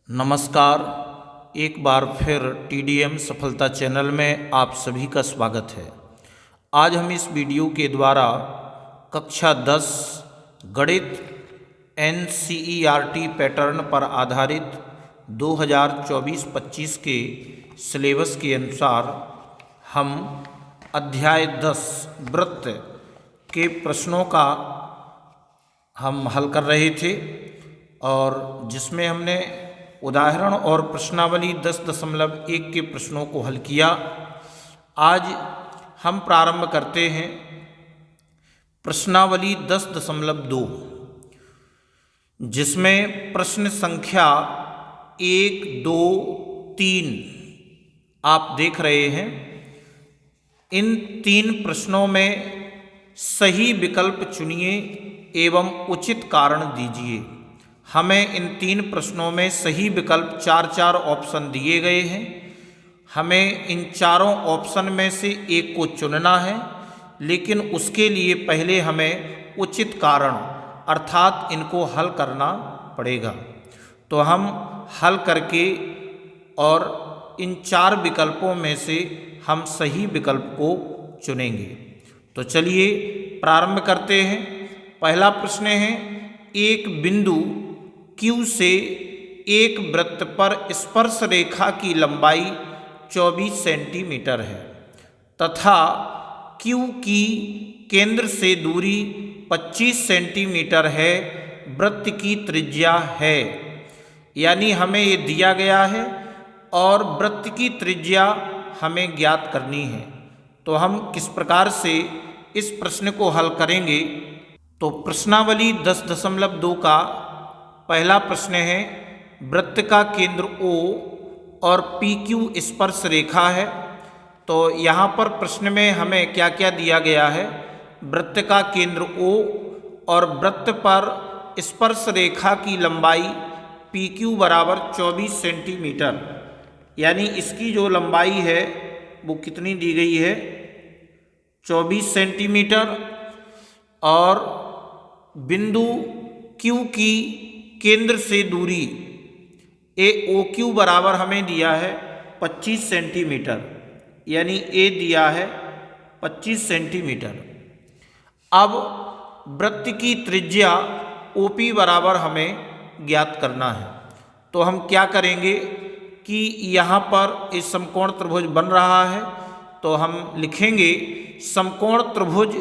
नमस्कार। एक बार फिर TDM सफलता चैनल में आप सभी का स्वागत है। आज हम इस वीडियो के द्वारा कक्षा 10 गणित NCERT पैटर्न पर आधारित 2024-25 के सिलेबस के अनुसार हम अध्याय 10 वृत्त के प्रश्नों का हम हल कर रहे थे और जिसमें हमने उदाहरण और प्रश्नावली 10.1 के प्रश्नों को हल किया। आज हम प्रारंभ करते हैं प्रश्नावली 10.2 जिसमें प्रश्न संख्या 1, 2, 3 आप देख रहे हैं। इन 3 प्रश्नों में सही विकल्प चुनिए एवं उचित कारण दीजिए। हमें इन 3 प्रश्नों में सही विकल्प 4 ऑप्शन दिए गए हैं। हमें इन चारों ऑप्शन में से एक को चुनना है, लेकिन उसके लिए पहले हमें उचित कारण अर्थात इनको हल करना पड़ेगा। तो हम हल करके और इन 4 विकल्पों में से हम सही विकल्प को चुनेंगे। तो चलिए प्रारंभ करते हैं। पहला प्रश्न है, एक बिंदु Q से एक वृत्त पर स्पर्श रेखा की लंबाई 24 सेंटीमीटर है तथा Q की केंद्र से दूरी 25 सेंटीमीटर है। वृत्त की त्रिज्या है, यानी हमें ये दिया गया है और वृत्त की त्रिज्या हमें ज्ञात करनी है। तो हम किस प्रकार से इस प्रश्न को हल करेंगे। तो प्रश्नावली 10.2 का पहला प्रश्न है, वृत्त का केंद्र O और PQ स्पर्श रेखा है। तो यहाँ पर प्रश्न में हमें क्या क्या दिया गया है। वृत्त का केंद्र O और वृत्त पर स्पर्श रेखा की लंबाई PQ बराबर 24 सेंटीमीटर, यानी इसकी जो लंबाई है वो कितनी दी गई है, 24 सेंटीमीटर। और बिंदु Q की केंद्र से दूरी OQ बराबर हमें दिया है 25 सेंटीमीटर, यानी A दिया है 25 सेंटीमीटर। अब वृत्त की त्रिज्या OP बराबर हमें ज्ञात करना है। तो हम क्या करेंगे कि यहाँ पर इस समकोण त्रिभुज बन रहा है, तो हम लिखेंगे समकोण त्रिभुज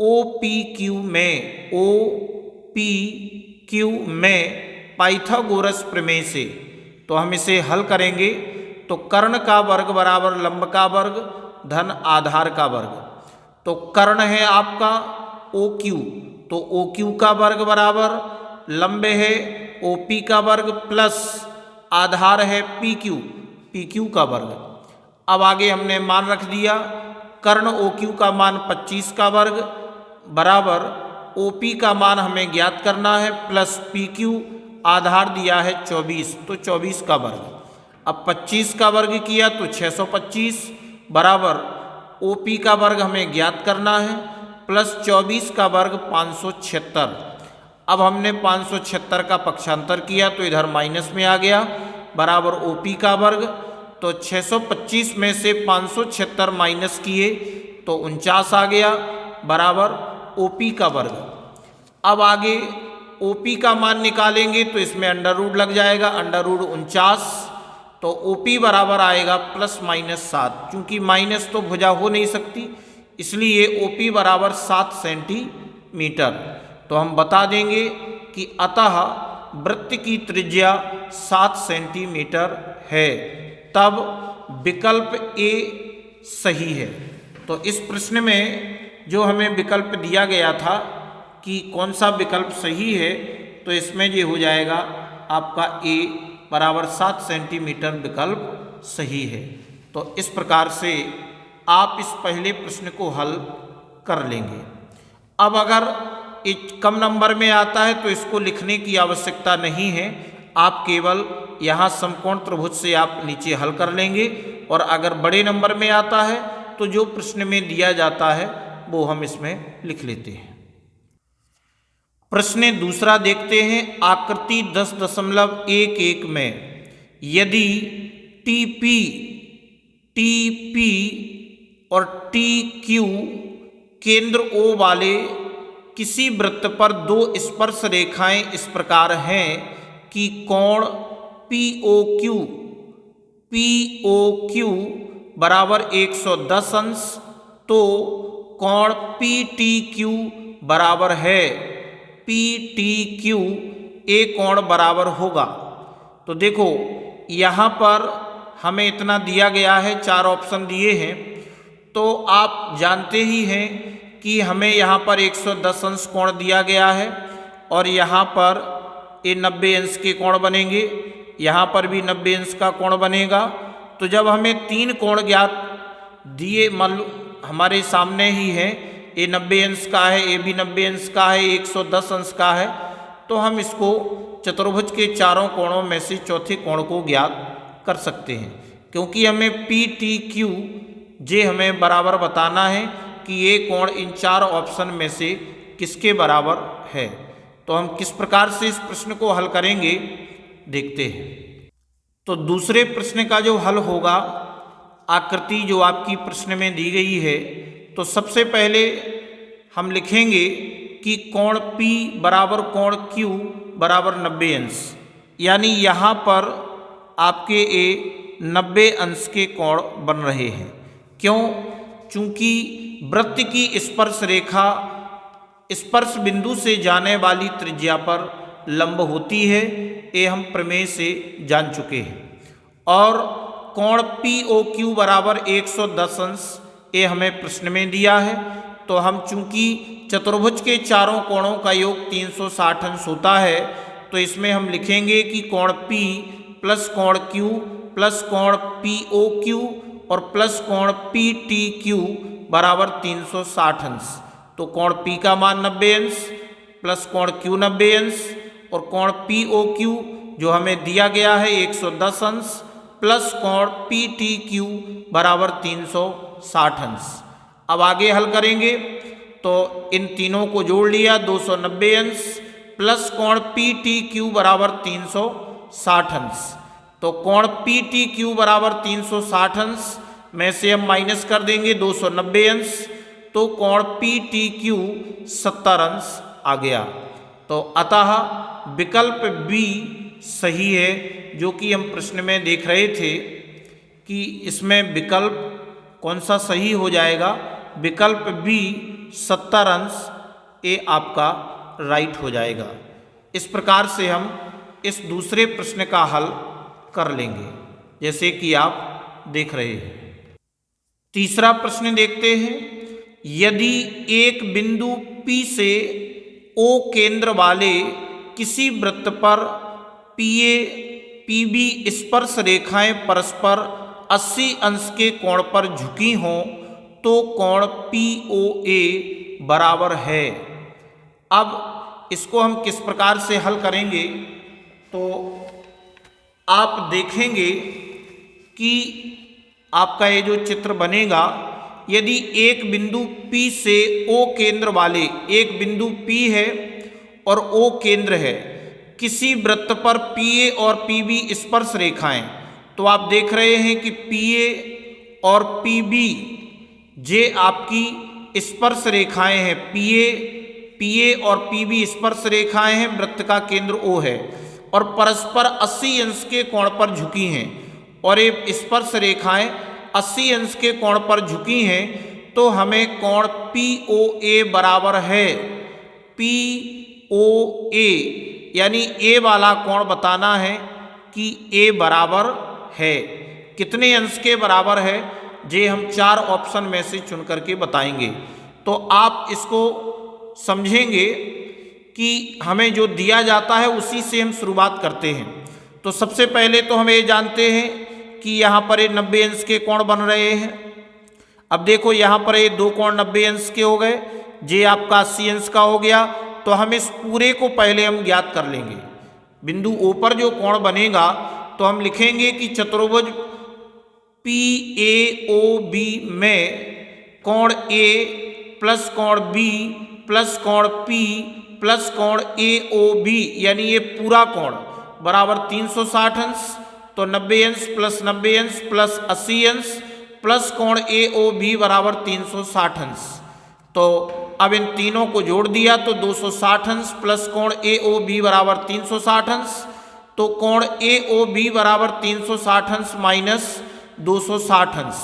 OPQ में पाइथागोरस प्रमेय से। तो हम इसे हल करेंगे तो कर्ण का वर्ग बराबर लंब का वर्ग धन आधार का वर्ग। तो कर्ण है आपका OQ, तो OQ का वर्ग बराबर लंब है OP का वर्ग प्लस आधार है PQ का वर्ग। अब आगे हमने मान रख दिया, कर्ण OQ का मान 25 का वर्ग बराबर OP का मान हमें ज्ञात करना है प्लस PQ आधार दिया है 24, तो 24 का वर्ग। अब 25 का वर्ग किया तो 625 बराबर OP का वर्ग हमें ज्ञात करना है प्लस 24 का वर्ग 576। अब हमने 576 का पक्षांतर किया तो इधर माइनस में आ गया बराबर OP का वर्ग। तो 625 में से 576 माइनस किए तो 49 आ गया बराबर OP का वर्ग। अब आगे OP का मान निकालेंगे तो इसमें अंडर रूट लग जाएगा, अंडर रूट 49। तो OP बराबर आएगा प्लस माइनस 7, क्योंकि माइनस तो भुजा हो नहीं सकती, इसलिए OP बराबर 7 सेंटीमीटर। तो हम बता देंगे कि अतः वृत्त की त्रिज्या 7 सेंटीमीटर है, तब विकल्प A सही है। तो इस प्रश्न में जो हमें विकल्प दिया गया था कि कौन सा विकल्प सही है, तो इसमें ये हो जाएगा आपका A बराबर 7 सेंटीमीटर विकल्प सही है। तो इस प्रकार से आप इस पहले प्रश्न को हल कर लेंगे। अब अगर कम नंबर में आता है तो इसको लिखने की आवश्यकता नहीं है, आप केवल यहाँ समकोण त्रिभुज से आप नीचे हल कर लेंगे। और अगर बड़े नंबर में आता है तो जो प्रश्न में दिया जाता है वो हम इसमें लिख लेते हैं। प्रश्न दूसरा देखते हैं। आकृति 10.11 में यदि टीपी और टीक्यू केंद्र O वाले किसी वृत्त पर दो स्पर्श रेखाएं इस प्रकार हैं कि कोण POQ बराबर 110 अंश, तो कोण PTQ बराबर है PTQ ए कोण बराबर होगा। तो देखो यहाँ पर हमें इतना दिया गया है, 4 ऑप्शन दिए हैं, तो आप जानते ही हैं कि हमें यहाँ पर 110 अंश कोण दिया गया है और यहाँ पर ये 90 अंश के कोण बनेंगे, यहाँ पर भी 90 अंश का कोण बनेगा। तो जब हमें 3 कोण ज्ञात दिए, मान लो हमारे सामने ही है, ये 90 अंश का है, ये भी 90 अंश का है, 110 अंश का है, तो हम इसको चतुर्भुज के चारों कोणों में से चौथे कोण को ज्ञात कर सकते हैं, क्योंकि हमें PTQ जे हमें बराबर बताना है कि ये कोण इन 4 ऑप्शन में से किसके बराबर है। तो हम किस प्रकार से इस प्रश्न को हल करेंगे देखते हैं। तो दूसरे प्रश्न का जो हल होगा, आकृति जो आपकी प्रश्न में दी गई है, तो सबसे पहले हम लिखेंगे कि कोण P बराबर कोण Q बराबर 90 अंश, यानी यहाँ पर आपके ये 90 अंश के कोण बन रहे हैं। क्यों? चूंकि वृत्त की स्पर्श रेखा स्पर्श बिंदु से जाने वाली त्रिज्या पर लंब होती है, ये हम प्रमेय से जान चुके हैं। और कोण POQ बराबर 110 अंश ये हमें प्रश्न में दिया है, तो हम चूंकि चतुर्भुज के चारों कोणों का योग 360 अंश होता है, तो इसमें हम लिखेंगे कि कोण P प्लस कोण Q प्लस कोण POQ और प्लस कोण PTQ बराबर 360 अंश। तो कोण P का मान 90 अंश प्लस कोण Q 90 अंश और कोण POQ जो हमें दिया गया है 110 अंश प्लस कोण PTQ बराबर 360 अंश। अब आगे हल करेंगे तो इन तीनों को जोड़ लिया, 290 अंश प्लस कोण PTQ बराबर 360 अंश। तो कोण PTQ बराबर 360 अंश में से हम माइनस कर देंगे 290 अंश, तो कोण PTQ 70 अंश आ गया। तो अतः विकल्प बी सही है, जो कि हम प्रश्न में देख रहे थे कि इसमें विकल्प कौन सा सही हो जाएगा। विकल्प बी 70 अंश ये आपका राइट हो जाएगा। इस प्रकार से हम इस दूसरे प्रश्न का हल कर लेंगे, जैसे कि आप देख रहे हैं। तीसरा प्रश्न देखते हैं। यदि एक बिंदु P से O केंद्र वाले किसी वृत्त पर PA PB स्पर्श रेखाएं परस्पर 80 अंश के कोण पर झुकी हों, तो कोण POA बराबर है। अब इसको हम किस प्रकार से हल करेंगे, तो आप देखेंगे कि आपका ये जो चित्र बनेगा, यदि एक बिंदु P से O केंद्र वाले, एक बिंदु P है और O केंद्र है, किसी वृत्त पर PA और PB स्पर्श रेखाएं, तो आप देख रहे हैं कि PA और PB जे आपकी स्पर्श रेखाएं हैं। PA और PB स्पर्श रेखाएं हैं, वृत्त का केंद्र O है और परस्पर 80 अंश के कोण पर झुकी हैं, और ये स्पर्श रेखाएं 80 अंश के कोण पर झुकी हैं, तो हमें कोण POA बराबर है POA, यानी A वाला कोण बताना है कि A बराबर है कितने अंश के बराबर है, जे हम 4 ऑप्शन में से चुन करके बताएंगे। तो आप इसको समझेंगे कि हमें जो दिया जाता है उसी से हम शुरुआत करते हैं। तो सबसे पहले तो हम ये जानते हैं कि यहाँ पर ये 90 अंश के कोण बन रहे हैं। अब देखो यहाँ पर ये 2 कोण 90 अंश के हो गए, जे आपका 80 अंश का हो गया। तो हम इस पूरे को पहले हम ज्ञात कर लेंगे। बिंदु O पर जो कोण बनेगा, तो हम लिखेंगे कि चतुर्भुज PAOB में कोण A प्लस कोण B प्लस कोण P प्लस कोण AOB यानी ये पूरा कोण बराबर 360 अंश, तो 90 अंश प्लस 90 अंश प्लस 80 अंश प्लस कोण AOB बराबर 360 अंश। तो अब इन तीनों को जोड़ दिया तो 260 अंश प्लस कोण AOB बराबर 360 अंश, तो कोण AOB बराबर 360 अंश माइनस 260 अंश,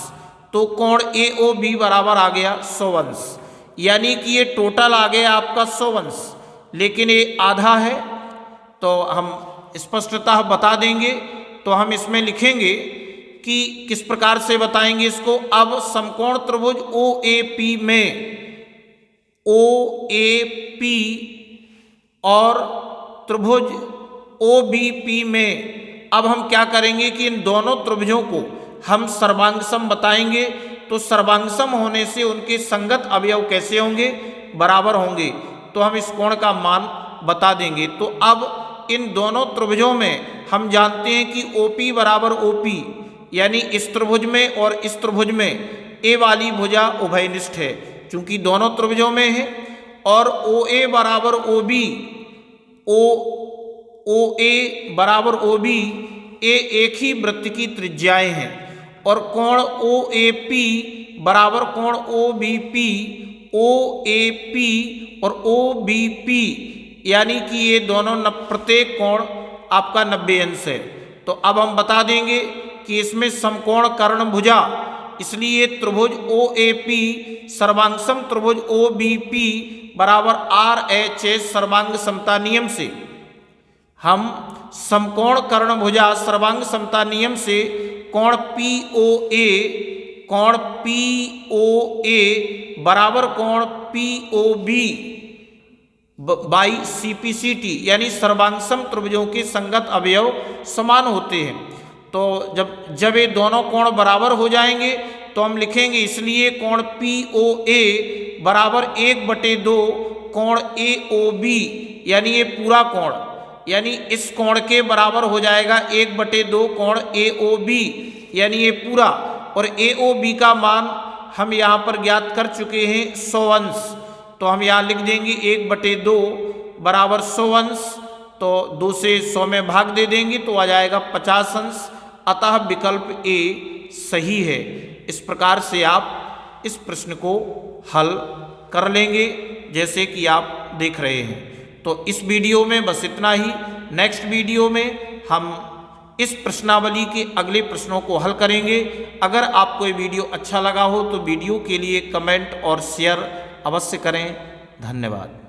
तो कोण AOB बराबर आ गया 100 अंश। यानी कि ये टोटल आ गया आपका 100 अंश, लेकिन ये आधा है तो हम स्पष्टतः बता देंगे। तो हम इसमें लिखेंगे कि किस प्रकार से बताएंगे इसको। अब समकोण त्रिभुज OAP में OAP और त्रिभुज OBP में अब हम क्या करेंगे कि इन दोनों त्रिभुजों को हम सर्वांग सम बताएंगे। तो सर्वांग सम होने से उनके संगत अवयव कैसे होंगे, बराबर होंगे, तो हम इस कोण का मान बता देंगे। तो अब इन दोनों त्रिभुजों में हम जानते हैं कि OP बराबर OP यानी इस त्रिभुज में और इस त्रिभुज में A वाली भुजा उभयनिष्ठ है चूंकि दोनों त्रिभुजों में है, और OA बराबर OB, OA बराबर OB ये एक ही वृत्त की त्रिज्याएं हैं, और कोण OAP बराबर कोण OBP, OAP और OBP यानी कि ये दोनों प्रत्येक कोण आपका 90 अंश है। तो अब हम बता देंगे कि इसमें समकोण कर्ण भुजा, इसलिए त्रिभुज OAP सर्वांग सम त्रिभुज OBP बराबर RHS सर्वांग समता नियम से हम समकोण कर्ण भुजा सर्वांग समता नियम से कोण POA बराबर कोण POB बाई CPCT यानी सर्वांगसम त्रिभुजों के संगत अवयव समान होते हैं। तो जब ये दोनों कोण बराबर हो जाएंगे तो हम लिखेंगे, इसलिए कोण POA बराबर 1/2 कोण AOB यानी ये पूरा कोण, यानी इस कोण के बराबर हो जाएगा 1/2 कोण AOB यानी ये पूरा, और AOB का मान हम यहाँ पर ज्ञात कर चुके हैं 100 अंश। तो हम यहाँ लिख देंगे 1/2 बराबर 100 अंश, तो 2 से 100 में भाग दे देंगे तो आ जाएगा 50 अंश। अतः विकल्प A सही है। इस प्रकार से आप इस प्रश्न को हल कर लेंगे जैसे कि आप देख रहे हैं। तो इस वीडियो में बस इतना ही। नेक्स्ट वीडियो में हम इस प्रश्नावली के अगले प्रश्नों को हल करेंगे। अगर आपको ये वीडियो अच्छा लगा हो तो वीडियो के लिए कमेंट और शेयर अवश्य करें। धन्यवाद।